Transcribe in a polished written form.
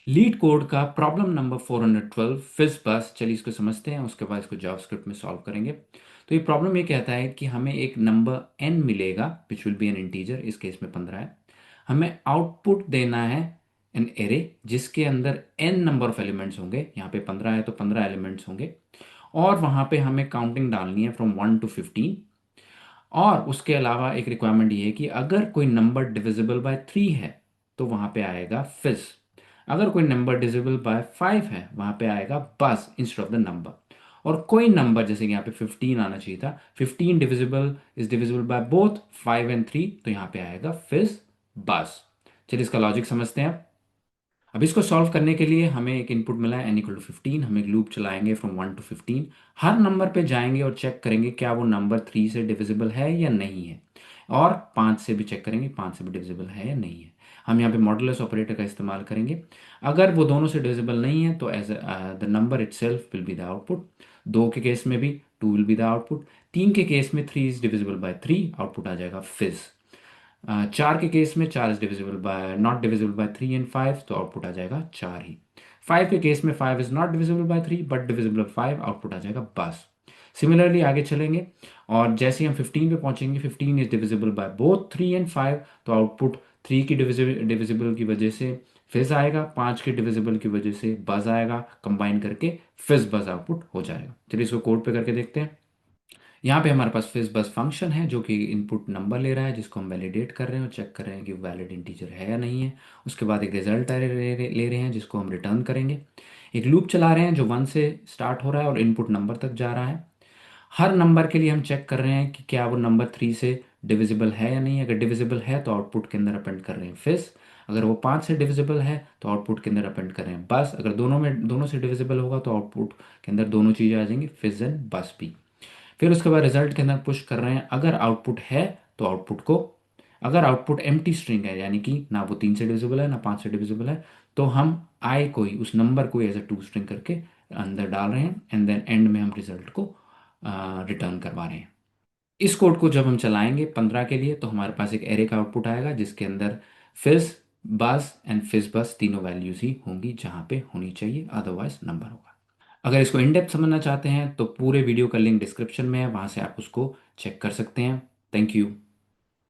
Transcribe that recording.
Leet code का problem number 412 फिज बस। चलिए इसको समझते हैं, उसके बाद इसको जावास्क्रिप्ट में सॉल्व करेंगे। तो ये प्रॉब्लम ये कहता है कि हमें एक नंबर n मिलेगा which will be N integer, इस केस में 15 है। हमें आउटपुट देना है एन एरे जिसके अंदर n नंबर ऑफ एलिमेंट्स होंगे। यहाँ पे 15 है तो 15 एलिमेंट्स होंगे, और वहाँ पे हमें काउंटिंग डालनी है फ्रॉम 1 to 15। और उसके अलावा एक रिक्वायरमेंट ये है कि अगर कोई नंबर डिविजिबल बाय 3 है तो वहां पे आएगा फिज। अगर कोई नंबर डिविजिबल बाय 5 है वहां पे आएगा बस इंस्टेड ऑफ द नंबर। और कोई नंबर जैसे कि यहाँ पे 15 आना चाहिए था, 15 divisible is divisible by both 5 and 3, तो यहाँ पे आएगा फिज बस। चलिए इसका लॉजिक समझते हैं। अब इसको सॉल्व करने के लिए हमें एक इनपुट मिला है n = 15। हम एक लूप चलाएंगे फ्रॉम 1 to 15। हर नंबर पे जाएंगे और चेक करेंगे क्या वो नंबर 3 से डिविजिबल है या नहीं है, और 5 से भी चेक करेंगे 5 से भी डिविजिबल है या नहीं है। हम यहाँ पे मॉडुलस ऑपरेटर का इस्तेमाल करेंगे। अगर वो दोनों से डिविजिबल नहीं है तो as the number itself will be the output. 2 के केस में भी 2 विल बी द आउटपुट। 3 के केस में 3 इज डिविजिबल बाय 3, आउटपुट आ जाएगा फिज। 4 के केस में 4 is divisible by not divisible by 3 and 5, तो आउटपुट आ जाएगा 4 ही। 5 के केस में 5 is not divisible by 3 but divisible by 5, output आ जाएगा बस। सिमिलरली आगे चलेंगे, और जैसे ही हम 15 पे पहुंचेंगे, 15 is divisible by both 3 and 5, तो आउटपुट 3 की डिविजिबल की वजह से फिज आएगा, 5 के डिविजिबल की वजह से बज आएगा। कंबाइन करके फिज बज आउटपुट हो जाएगा। चलिए इसको कोड पे करके देखते हैं। यहाँ पे हमारे पास फिज बस फंक्शन है जो कि इनपुट नंबर ले रहा है, जिसको हम वैलिडेट कर रहे हैं और चेक कर रहे हैं कि वैलिड इंटीजर है या नहीं है। उसके बाद एक रिजल्ट ले रहे हैं जिसको हम रिटर्न करेंगे। एक लूप चला रहे हैं जो 1 से स्टार्ट हो रहा है और इनपुट नंबर तक जा रहा है। हर नंबर के लिए हम चेक कर रहे हैं कि क्या वो नंबर 3 से डिविजिबल है या नहीं। अगर डिविजिबल है तो आउटपुट के अंदर अपेंड कर रहे हैं फिज। अगर वो 5 से डिविजिबल है तो आउटपुट के अंदर अपेंड कर रहे हैं बस। अगर दोनों से डिविजिबल होगा तो आउटपुट के अंदर दोनों चीज़ें आ जाएंगी, फिज एंड बस भी। फिर उसके बाद रिजल्ट के अंदर पुश कर रहे हैं। अगर आउटपुट है तो आउटपुट को, अगर आउटपुट एम्प्टी स्ट्रिंग है यानी कि ना वो 3 से डिविजिबल है ना 5 से डिविजिबल है, तो हम आई को ही, उस नंबर को एज अ टू स्ट्रिंग करके अंदर डाल रहे हैं, एंड देन एंड में हम रिजल्ट को रिटर्न करवा रहे हैं। इस कोड को जब हम चलाएंगे 15 के लिए तो हमारे पास एक एरे का आउटपुट आएगा जिसके अंदर फिज बस एंड फिज बस तीनों वैल्यूज ही होंगी जहां पे होनी चाहिए, अदरवाइज नंबर होगा। अगर इसको इन डेप्थ समझना चाहते हैं तो पूरे वीडियो का लिंक डिस्क्रिप्शन में है, वहां से आप उसको चेक कर सकते हैं। Thank you.